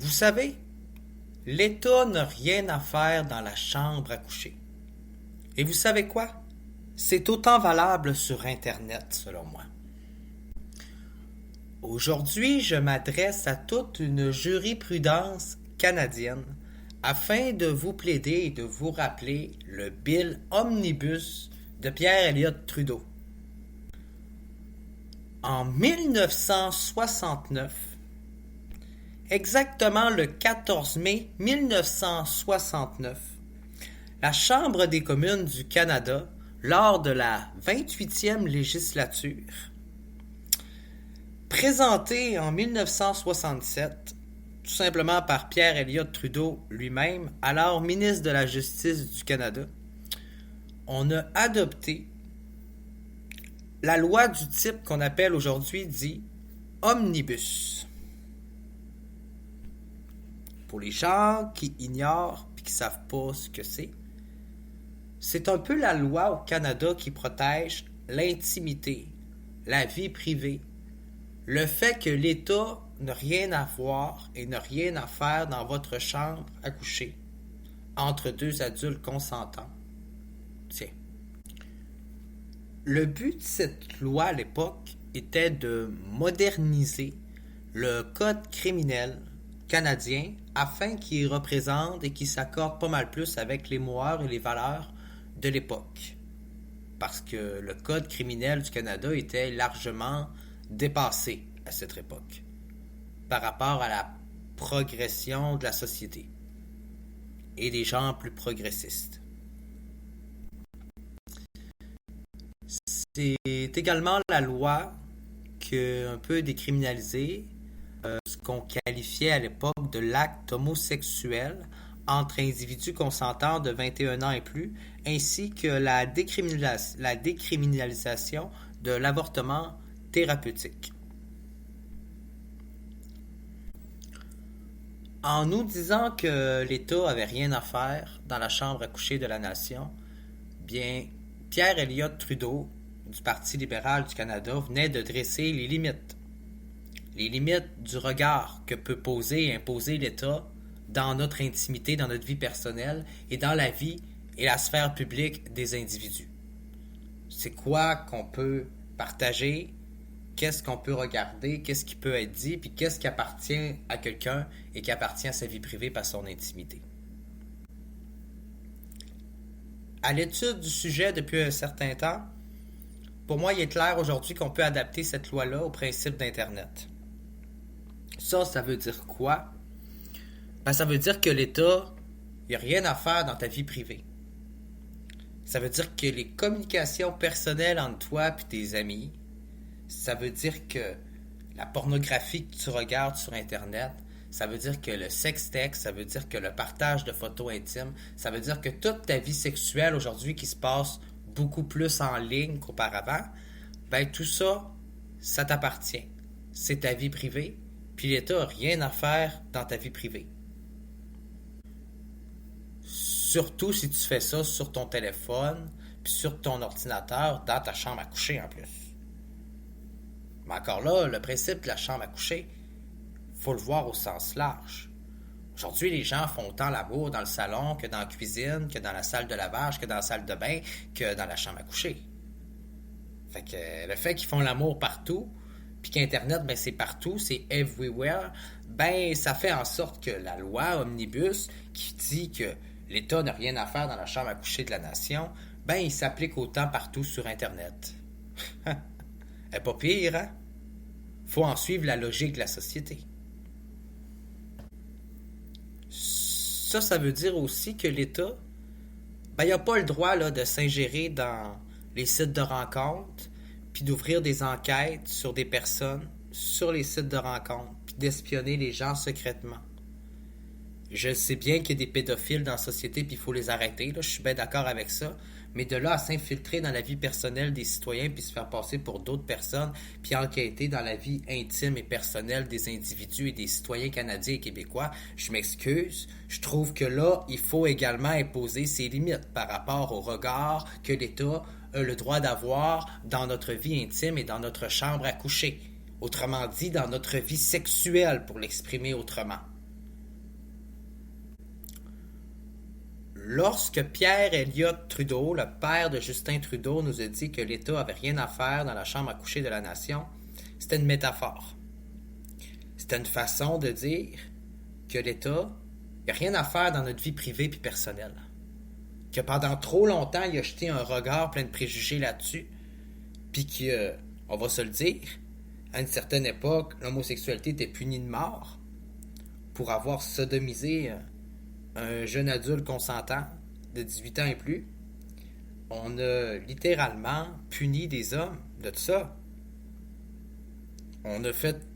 Vous savez, l'État n'a rien à faire dans la chambre à coucher. Et vous savez quoi? C'est autant valable sur Internet, selon moi. Aujourd'hui, je m'adresse à toute une jurisprudence canadienne afin de vous plaider et de vous rappeler le Bill Omnibus de Pierre Elliott Trudeau. En 1969, exactement le 14 mai 1969, la Chambre des communes du Canada, lors de la 28e législature, présentée en 1967, tout simplement par Pierre Elliott Trudeau lui-même, alors ministre de la Justice du Canada, on a adopté la loi du type qu'on appelle aujourd'hui dit Omnibus. Pour les gens qui ignorent et qui ne savent pas ce que c'est un peu la loi au Canada qui protège l'intimité, la vie privée, le fait que l'État n'a rien à voir et n'a rien à faire dans votre chambre à coucher entre deux adultes consentants. Tiens. Le but de cette loi à l'époque était de moderniser le code criminel canadien afin qu'il représente et qu'il s'accorde pas mal plus avec les mœurs et les valeurs de l'époque. Parce que le code criminel du Canada était largement dépassé à cette époque par rapport à la progression de la société et des gens plus progressistes. C'est également la loi qui a un peu décriminalisé ce qu'on qualifiait à l'époque de l'acte homosexuel entre individus consentants de 21 ans et plus, ainsi que la décriminalisation de l'avortement thérapeutique. En nous disant que l'État avait rien à faire dans la chambre à coucher de la nation, bien, Pierre Elliott Trudeau, du Parti libéral du Canada, venait de dresser les limites. Les limites du regard que peut poser et imposer l'État dans notre intimité, dans notre vie personnelle et dans la vie et la sphère publique des individus. C'est quoi qu'on peut partager, qu'est-ce qu'on peut regarder, qu'est-ce qui peut être dit, puis qu'est-ce qui appartient à quelqu'un et qui appartient à sa vie privée par son intimité. À l'étude du sujet depuis un certain temps, pour moi, il est clair aujourd'hui qu'on peut adapter cette loi-là au principe d'Internet. Ça veut dire quoi? Ça veut dire que l'État, il n'y a rien à faire dans ta vie privée. Ça veut dire que les communications personnelles entre toi et tes amis, ça veut dire que la pornographie que tu regardes sur Internet, ça veut dire que le sextex, ça veut dire que le partage de photos intimes, ça veut dire que toute ta vie sexuelle aujourd'hui qui se passe beaucoup plus en ligne qu'auparavant, tout ça, ça t'appartient. C'est ta vie privée, puis l'État n'a rien à faire dans ta vie privée. Surtout si tu fais ça sur ton téléphone, puis sur ton ordinateur, dans ta chambre à coucher en plus. Mais encore là, le principe de la chambre à coucher, faut le voir au sens large. Aujourd'hui, les gens font autant l'amour dans le salon que dans la cuisine, que dans la salle de lavage, que dans la salle de bain, que dans la chambre à coucher. Fait que le fait qu'ils font l'amour partout, puis qu'Internet, c'est partout, c'est everywhere, ça fait en sorte que la loi Omnibus, qui dit que l'État n'a rien à faire dans la chambre à coucher de la nation, il s'applique autant partout sur Internet. Elle est pas pire, hein? Faut en suivre la logique de la société. Ça veut dire aussi que l'État, il n'a pas le droit de s'ingérer dans les sites de rencontres, puis d'ouvrir des enquêtes sur des personnes sur les sites de rencontres, puis d'espionner les gens secrètement. Je sais bien qu'il y a des pédophiles dans la société, puis il faut les arrêter, je suis bien d'accord avec ça, mais de là à s'infiltrer dans la vie personnelle des citoyens, puis se faire passer pour d'autres personnes, puis enquêter dans la vie intime et personnelle des individus et des citoyens canadiens et québécois, je m'excuse, je trouve que là, il faut également imposer ses limites par rapport au regard que l'État a le droit d'avoir dans notre vie intime et dans notre chambre à coucher. Autrement dit, dans notre vie sexuelle, pour l'exprimer autrement. Lorsque Pierre Elliott Trudeau, le père de Justin Trudeau, nous a dit que l'État avait rien à faire dans la chambre à coucher de la nation, c'était une métaphore. C'était une façon de dire que l'État n'a rien à faire dans notre vie privée et personnelle. Que pendant trop longtemps, il a jeté un regard plein de préjugés là-dessus, puis que, on va se le dire, à une certaine époque, l'homosexualité était punie de mort pour avoir sodomisé un jeune adulte consentant de 18 ans et plus. On a littéralement puni des hommes de tout ça. On a fait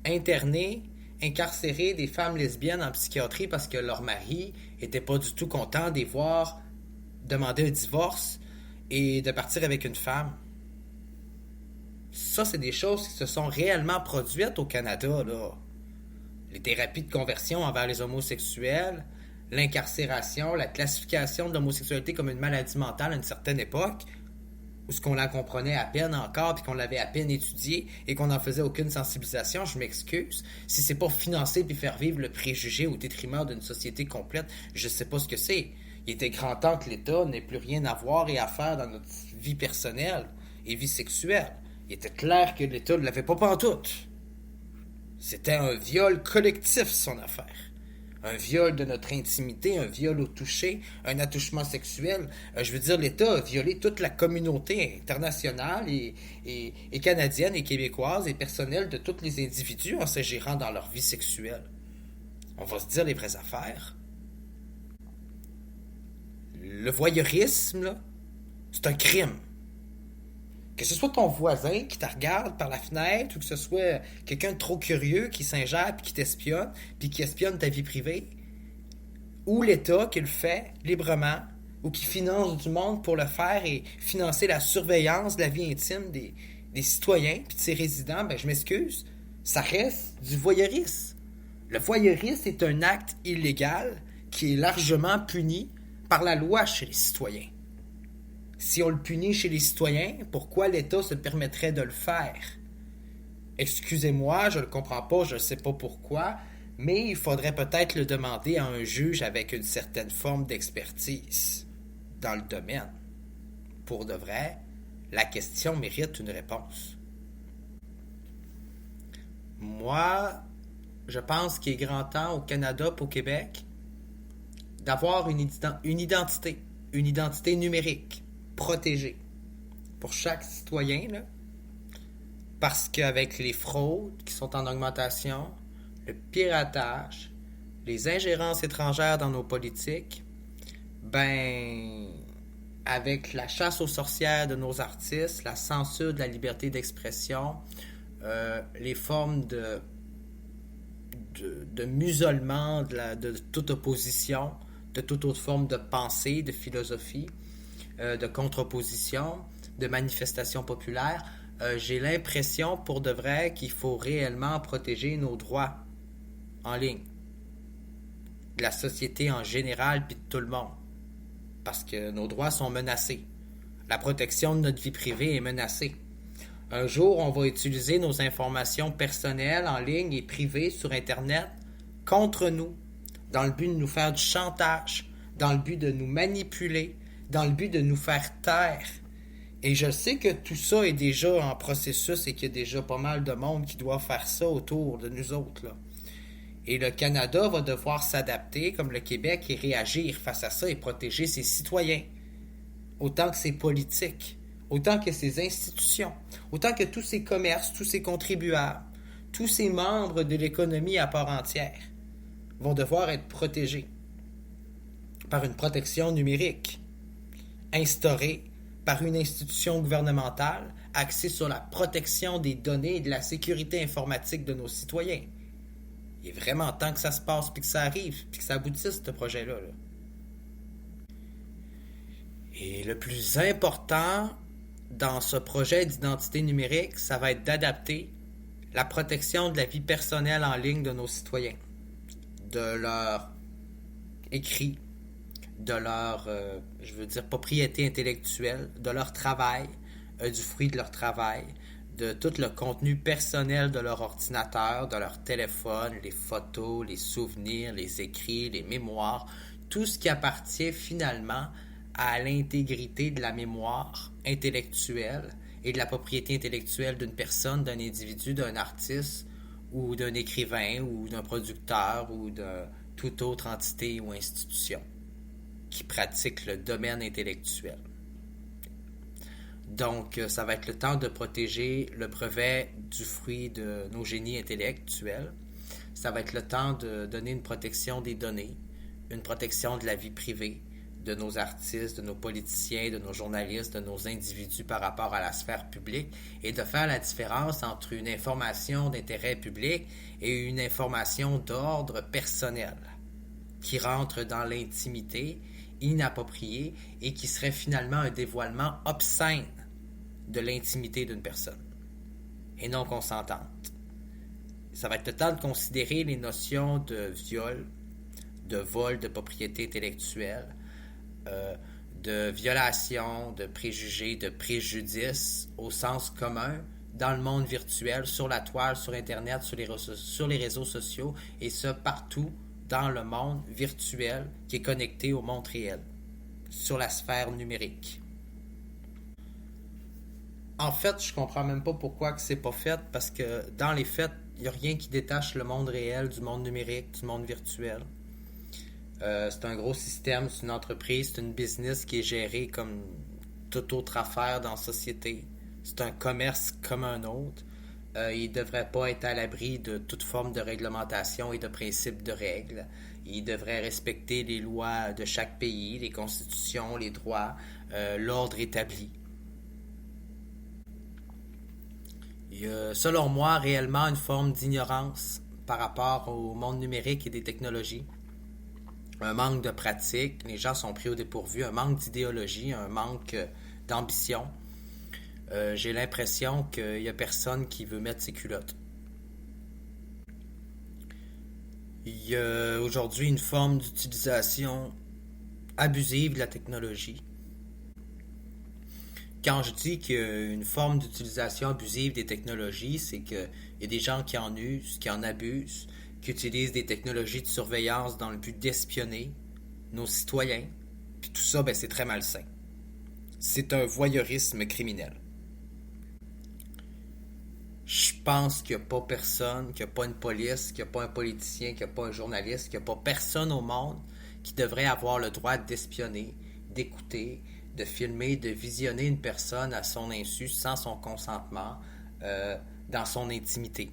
interner, incarcérer des femmes lesbiennes en psychiatrie parce que leur mari était pas du tout content de les voir demander un divorce et de partir avec une femme. Ça, c'est des choses qui se sont réellement produites au Canada, là. Les thérapies de conversion envers les homosexuels, l'incarcération, la classification de l'homosexualité comme une maladie mentale à une certaine époque, où ce qu'on la comprenait à peine encore, puis qu'on l'avait à peine étudié, et qu'on n'en faisait aucune sensibilisation, je m'excuse. Si c'est pour financer puis faire vivre le préjugé au détriment d'une société complète, je sais pas ce que c'est. Il était grand temps que l'État n'ait plus rien à voir et à faire dans notre vie personnelle et vie sexuelle. Il était clair que l'État ne l'avait pas pantoute. C'était un viol collectif, son affaire. Un viol de notre intimité, un viol au toucher, un attouchement sexuel. Je veux dire, l'État a violé toute la communauté internationale et canadienne et québécoise et personnelle de tous les individus en s'agirant dans leur vie sexuelle. On va se dire les vraies affaires. Le voyeurisme, là, c'est un crime. Que ce soit ton voisin qui te regarde par la fenêtre ou que ce soit quelqu'un de trop curieux qui s'ingère puis qui t'espionne puis qui espionne ta vie privée, ou l'État qui le fait librement ou qui finance du monde pour le faire et financer la surveillance de la vie intime des citoyens puis de ses résidents, ben je m'excuse, ça reste du voyeurisme. Le voyeurisme est un acte illégal qui est largement puni par la loi chez les citoyens. Si on le punit chez les citoyens, pourquoi l'État se permettrait de le faire? Excusez-moi, je ne le comprends pas, je ne sais pas pourquoi, mais il faudrait peut-être le demander à un juge avec une certaine forme d'expertise dans le domaine. Pour de vrai, la question mérite une réponse. Moi, je pense qu'il est grand temps au Canada et au Québec d'avoir une identité numérique protégée pour chaque citoyen, là, parce qu'avec les fraudes qui sont en augmentation, le piratage, les ingérences étrangères dans nos politiques, ben, avec la chasse aux sorcières de nos artistes, la censure de la liberté d'expression, les formes de musulmans de toute opposition, de toute autre forme de pensée, de philosophie, de contre-opposition, de manifestation populaire, j'ai l'impression pour de vrai qu'il faut réellement protéger nos droits en ligne, de la société en général puis de tout le monde, parce que nos droits sont menacés. La protection de notre vie privée est menacée. Un jour, on va utiliser nos informations personnelles en ligne et privées sur Internet contre nous, dans le but de nous faire du chantage, dans le but de nous manipuler, dans le but de nous faire taire. Et je sais que tout ça est déjà en processus et qu'il y a déjà pas mal de monde qui doit faire ça autour de nous autres, là. Et le Canada va devoir s'adapter, comme le Québec, et réagir face à ça et protéger ses citoyens, autant que ses politiques, autant que ses institutions, autant que tous ses commerces, tous ses contribuables, tous ses membres de l'économie à part entière vont devoir être protégés par une protection numérique, instaurée par une institution gouvernementale axée sur la protection des données et de la sécurité informatique de nos citoyens. Il est vraiment temps que ça se passe, puis que ça arrive, puis que ça aboutisse, ce projet-là, là. Et le plus important dans ce projet d'identité numérique, ça va être d'adapter la protection de la vie personnelle en ligne de nos citoyens, de leur écrit, de leur, propriété intellectuelle, de leur travail, du fruit de leur travail, de tout le contenu personnel de leur ordinateur, de leur téléphone, les photos, les souvenirs, les écrits, les mémoires, tout ce qui appartient finalement à l'intégrité de la mémoire intellectuelle et de la propriété intellectuelle d'une personne, d'un individu, d'un artiste ou d'un écrivain ou d'un producteur ou de toute autre entité ou institution qui pratique le domaine intellectuel. Donc, ça va être le temps de protéger le brevet du fruit de nos génies intellectuels. Ça va être le temps de donner une protection des données, une protection de la vie privée de nos artistes, de nos politiciens, de nos journalistes, de nos individus par rapport à la sphère publique et de faire la différence entre une information d'intérêt public et une information d'ordre personnel qui rentre dans l'intimité, inappropriée et qui serait finalement un dévoilement obscène de l'intimité d'une personne et non consentante. Ça va être le temps de considérer les notions de viol, de vol de propriété intellectuelle, de violation, de préjugés, de préjudice au sens commun dans le monde virtuel, sur la toile, sur Internet, sur les réseaux sociaux, et ça partout dans le monde virtuel qui est connecté au monde réel, sur la sphère numérique. En fait, je comprends même pas pourquoi que c'est pas fait, parce que dans les faits, il n'y a rien qui détache le monde réel du monde numérique, du monde virtuel. C'est un gros système, c'est une entreprise, c'est une business qui est gérée comme toute autre affaire dans la société. C'est un commerce comme un autre. Il ne devrait pas être à l'abri de toute forme de réglementation et de principes de règles. Il devrait respecter les lois de chaque pays, les constitutions, les droits, l'ordre établi. Il y a, selon moi, réellement une forme d'ignorance par rapport au monde numérique et des technologies. Un manque de pratique, les gens sont pris au dépourvu, un manque d'idéologie, un manque d'ambition. J'ai l'impression qu'il n'y a personne qui veut mettre ses culottes. Il y a aujourd'hui une forme d'utilisation abusive de la technologie. Quand je dis qu'il y a une forme d'utilisation abusive des technologies, c'est qu'il y a des gens qui en usent, qui en abusent, qui utilisent des technologies de surveillance dans le but d'espionner nos citoyens. Puis tout ça, c'est très malsain. C'est un voyeurisme criminel. Je pense qu'il n'y a pas personne, qu'il n'y a pas une police, qu'il n'y a pas un politicien, qu'il n'y a pas un journaliste, qu'il n'y a pas personne au monde qui devrait avoir le droit d'espionner, d'écouter, de filmer, de visionner une personne à son insu, sans son consentement, dans son intimité,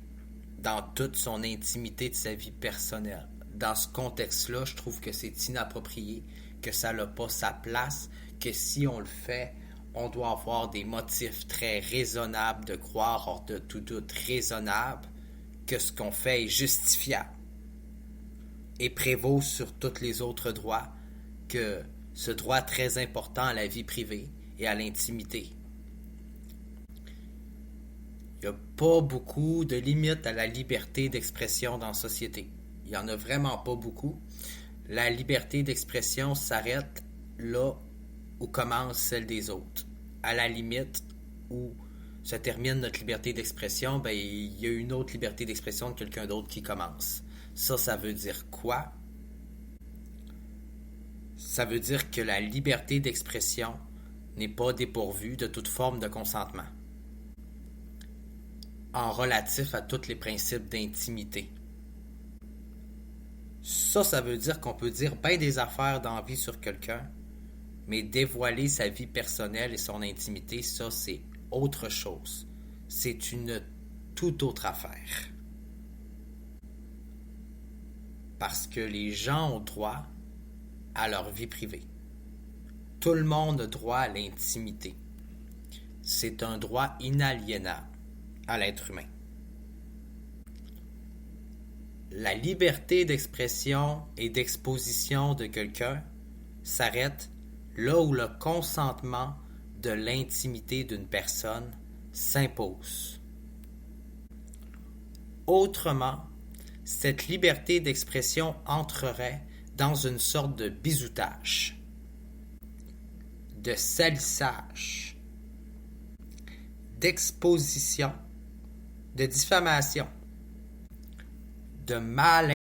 dans toute son intimité de sa vie personnelle. Dans ce contexte-là, je trouve que c'est inapproprié, que ça n'a pas sa place, que si on le fait, on doit avoir des motifs très raisonnables de croire, hors de tout doute raisonnable, que ce qu'on fait est justifiable et prévaut sur tous les autres droits, que ce droit très important à la vie privée et à l'intimité. Il n'y a pas beaucoup de limites à la liberté d'expression dans la société. Il n'y en a vraiment pas beaucoup. La liberté d'expression s'arrête là où commence celle des autres. À la limite où se termine notre liberté d'expression, il y a une autre liberté d'expression de quelqu'un d'autre qui commence. Ça veut dire quoi? Ça veut dire que la liberté d'expression n'est pas dépourvue de toute forme de consentement, en relatif à tous les principes d'intimité. Ça veut dire qu'on peut dire bien des affaires d'envie sur quelqu'un, mais dévoiler sa vie personnelle et son intimité, ça, c'est autre chose. C'est une toute autre affaire. Parce que les gens ont droit à leur vie privée. Tout le monde a droit à l'intimité. C'est un droit inaliénable à l'être humain. La liberté d'expression et d'exposition de quelqu'un s'arrête là où le consentement de l'intimité d'une personne s'impose. Autrement, cette liberté d'expression entrerait dans une sorte de bizutage, de salissage, d'exposition, de diffamation, de mal